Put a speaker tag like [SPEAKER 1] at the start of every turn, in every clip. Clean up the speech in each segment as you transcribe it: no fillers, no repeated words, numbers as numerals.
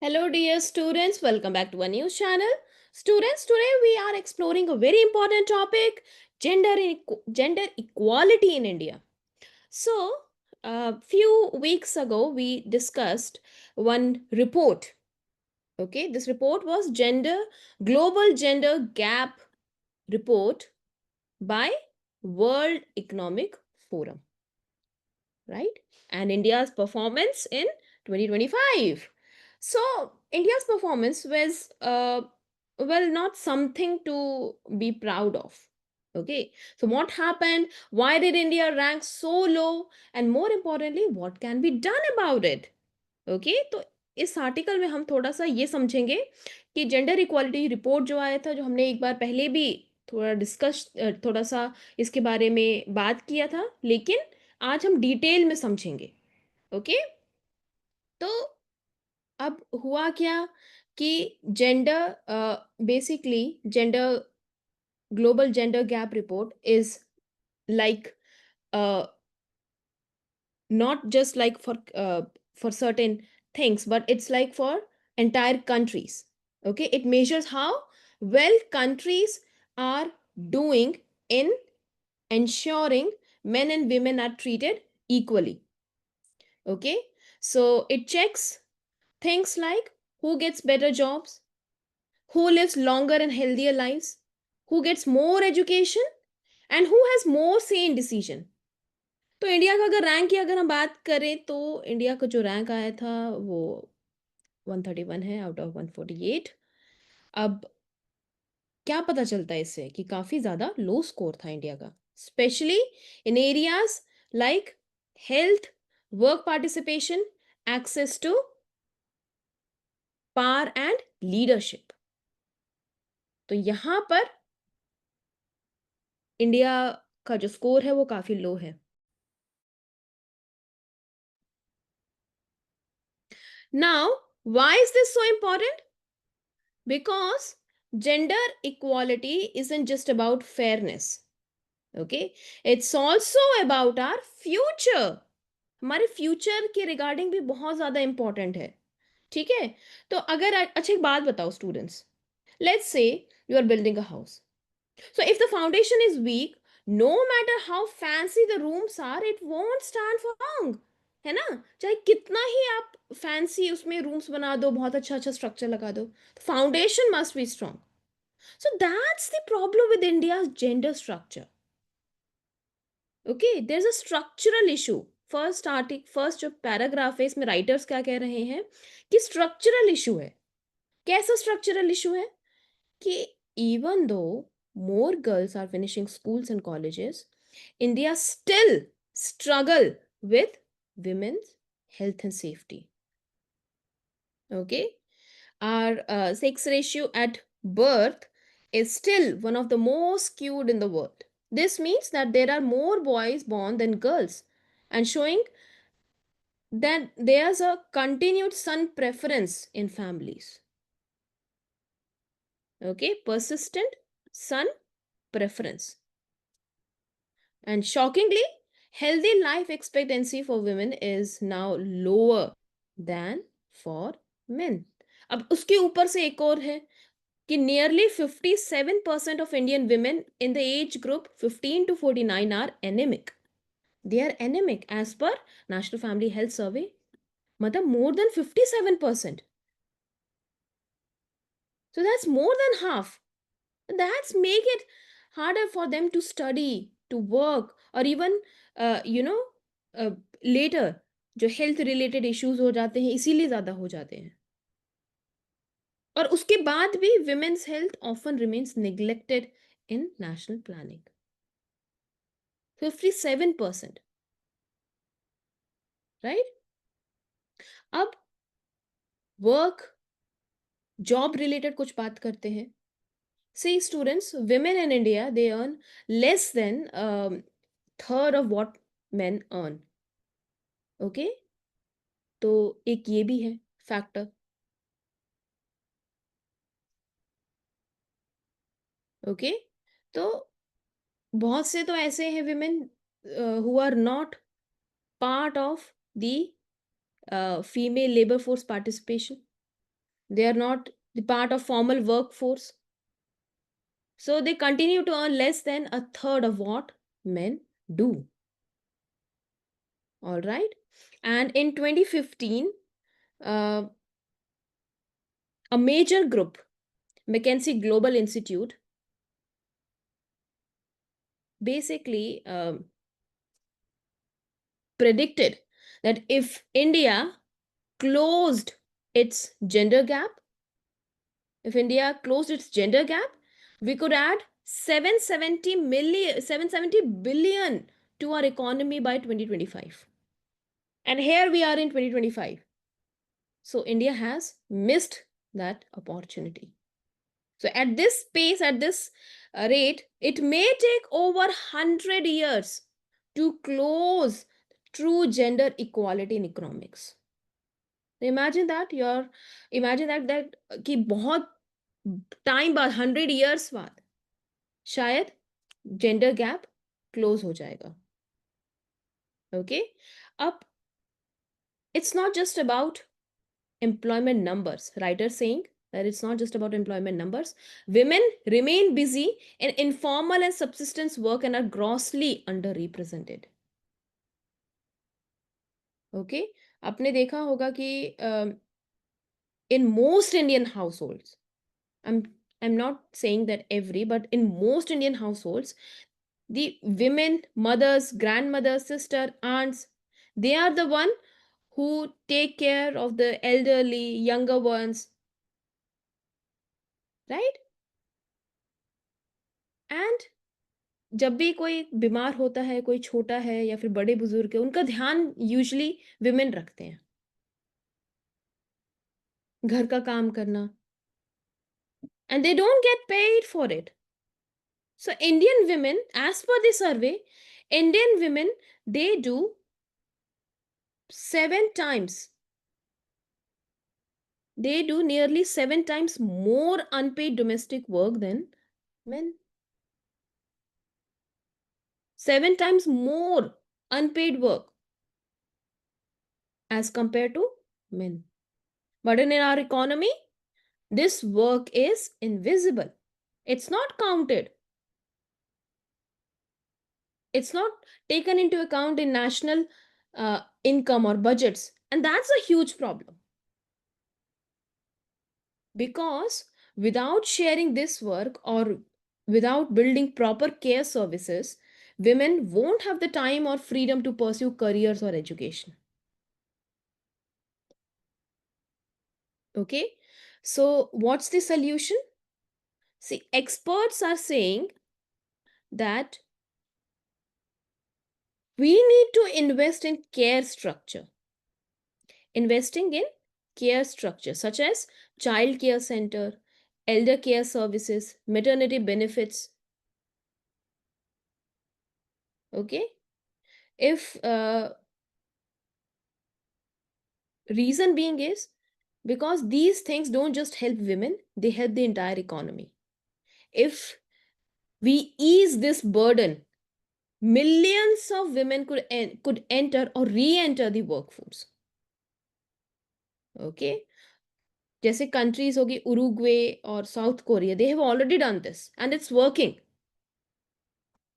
[SPEAKER 1] Hello, dear students. Welcome back to a new channel. Students, today we are exploring a very important topic gender equality in India. So, a few weeks ago, we discussed one report. Okay, this report was Global Gender Gap Report by World Economic Forum, right? And India's performance in 2025. So, India's performance was, well, not something to be proud of. Okay, so what happened? Why did India rank so low? And more importantly, what can be done about it? Okay तो इस article में हम थोड़ा सा ये समझेंगे कि gender equality report जो आया था जो हमने एक बार पहले भी थोड़ा सा इसके बारे में बात किया था लेकिन आज हम डिटेल में समझेंगे ओके तो अब हुआ क्या कि gender basically gender global gender gap report is like not just like for certain things but it's like for entire countries. Okay, it measures how well countries are doing in ensuring men and women are treated equally. Okay, so it checks things like who gets better jobs, who lives longer and healthier lives, who gets more education, and who has more say in decision. तो India का अगर rank की अगर हम बात करें तो India का जो रैंक आया था वो 131 है आउट ऑफ 148। अब क्या पता चलता है इससे कि काफ़ी ज़्यादा लो स्कोर था इंडिया का, specially in areas like health, work participation, access to power and leadership. तो यहाँ पर इंडिया का जो स्कोर है वो काफ़ी लो है। Now why is this so important? Because gender equality isn't just about fairness, okay? It's also about our future. हमारे फ्यूचर के रिगार्डिंग भी बहुत ज़्यादा इंपॉर्टेंट है, ठीक है? तो अगर अच्छा एक बात बताओ students, let's say you are building a house. So if the foundation is weak, no matter how fancy the rooms are, it won't stand for long. है ना? चाहे कितना ही आप फैंसी उसमें रूम्स बना दो, बहुत अच्छा अच्छा स्ट्रक्चर लगा दो, foundation must be strong. So that's the problem with India's gender structure. Okay, there's a structural issue. First जो पैराग्राफ है इसमें राइटर्स क्या कह रहे हैं कि स्ट्रक्चरल इशू है. कैसा स्ट्रक्चरल इशू है? कि even though more girls are finishing schools and colleges, India still struggle with women's health and safety. Okay, our sex ratio at birth is still one of the most skewed in the world. This means that there are more boys born than girls, and showing that there's a continued son preference in families. Okay, persistent son preference. And shockingly, healthy life expectancy for women is now lower than for men. अब उसके ऊपर से एक और है कि nearly 57% of Indian women in the age group 15 to 49 are anemic. They are anemic as per National Family Health Survey. मतलब more than 57%. So that's more than half. That's make it harder for them to study, to work, or even uh, you know uh, later जो health related issues हो जाते हैं इसीलिए ज़्यादा हो जाते हैं. और उसके बाद भी women's health often remains neglected in national planning. 57%, right? अब वर्क जॉब रिलेटेड कुछ बात करते हैं. See students, women in India they earn less than third of what men earn. Okay, तो एक ये भी है फैक्टर. ओके, तो बहुत से तो ऐसे हैं women who are not part of the female labour force participation. They are not the part of formal workforce. So they continue to earn less than a third of what men do. All right. And in 2015, uh, a major group, McKinsey Global Institute, basically predicted that if India closed its gender gap, if India closed its gender gap, we could add 770 billion to our economy by 2025. And here we are in 2025. So India has missed that opportunity. So at this pace, at this rate, it may take over 100 years to close true gender equality in economics. Imagine that you're imagine that कि बहुत time बाद 100 years बाद शायद gender gap close हो जाएगा. Okay, अब it's not just about employment numbers. Writers saying that it's not just about employment numbers. Women remain busy in informal and subsistence work and are grossly underrepresented. Okay, आपने देखा होगा कि in most Indian households, I'm I'm not saying that every, but in most Indian households, the women, mothers, grandmothers, sister, aunts, they are the one who take care of the elderly, younger ones, right? And जब भी कोई बीमार होता है, कोई छोटा है या फिर बड़े बुजुर्ग है, उनका ध्यान यूजुअली विमेन रखते हैं. घर का काम करना, and they don't get paid for it. So Indian women, as per the survey, Indian women, they do 7 times, they do nearly 7 times more unpaid domestic work than men. 7 times more unpaid work as compared to men. But in our economy, this work is invisible. It's not counted. It's not taken into account in national income or budgets. And that's a huge problem. Because without sharing this work or without building proper care services, women won't have the time or freedom to pursue careers or education. Okay? So, what's the solution? See, experts are saying that we need to invest in care structure. Investing in care structure such as child care center, elder care services, maternity benefits. Okay? If reason being is because these things don't just help women, they help the entire economy. If we ease this burden, millions of women could enter or re-enter the workforce. Okay, जैसे countries होगी Uruguay or South Korea, they have already done this and it's working.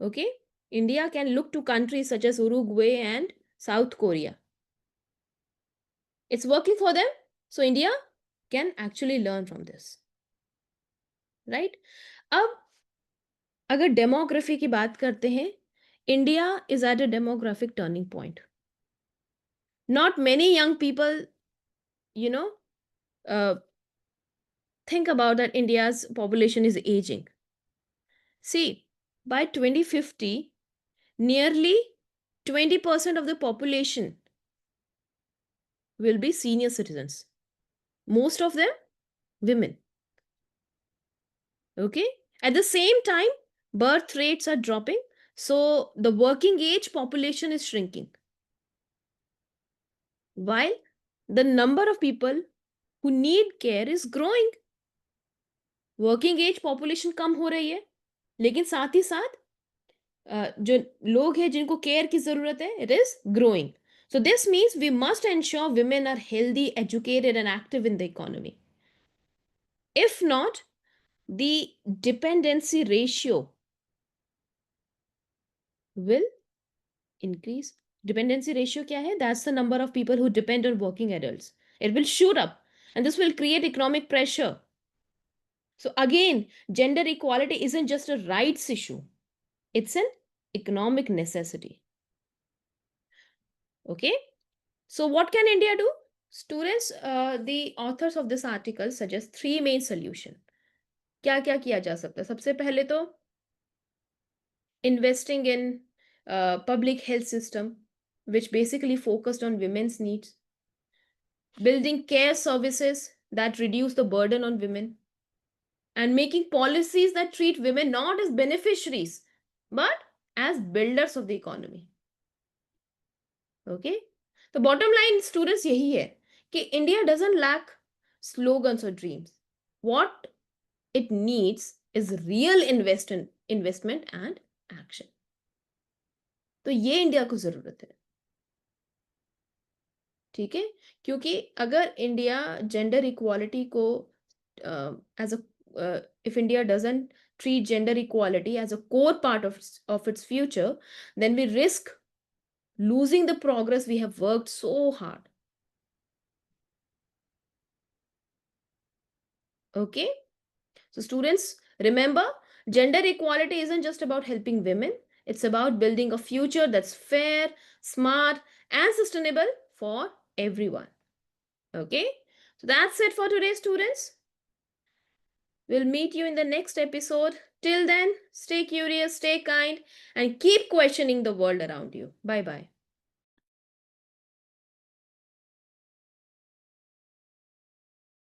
[SPEAKER 1] Okay, India can look to countries such as Uruguay and South Korea. It's working for them, so India can actually learn from this, right? अब अगर demography की बात करते हैं, India is at a demographic turning point. Not many young people, you know, uh, think about that India's population is aging. See, by 2050, nearly 20% of the population will be senior citizens. Most of them women. Okay? At the same time, birth rates are dropping, so the working age population is shrinking. While the number of people who need care is growing. Working age population कम हो रही है, लेकिन साथ ही साथ जो लोग हैं जिनको केयर की जरूरत है, it is growing. So this means we must ensure women are healthy, educated and active in the economy. If not, the dependency ratio will increase. Dependency ratio kya hai? That's the number of people who depend on working adults. It will shoot up, and this will create economic pressure. So again, gender equality isn't just a rights issue, it's an economic necessity. Okay? So what can India do? Students, the authors of this article suggest three main solutions. क्या क्या किया जा सकता है? सबसे पहले तो investing in public health system, which basically focused on women's needs, building care services that reduce the burden on women, and making policies that treat women not as beneficiaries but as builders of the economy. Okay? The bottom line, students, यही है कि India doesn't lack slogans or dreams. What it needs is real investment and action. तो ये India को जरूरत है. ठीक है, क्योंकि अगर इंडिया जेंडर इक्वालिटी को as a if India doesn't treat gender equality as a core part of its future, then we risk losing the progress we have worked so hard. Okay, so students, remember, gender equality isn't just about helping women, it's about building a future that's fair, smart, and sustainable for everyone. Okay, so that's it for today, students. We'll meet you in the next episode. Till then, stay curious, stay kind, and keep questioning the world around you. Bye bye.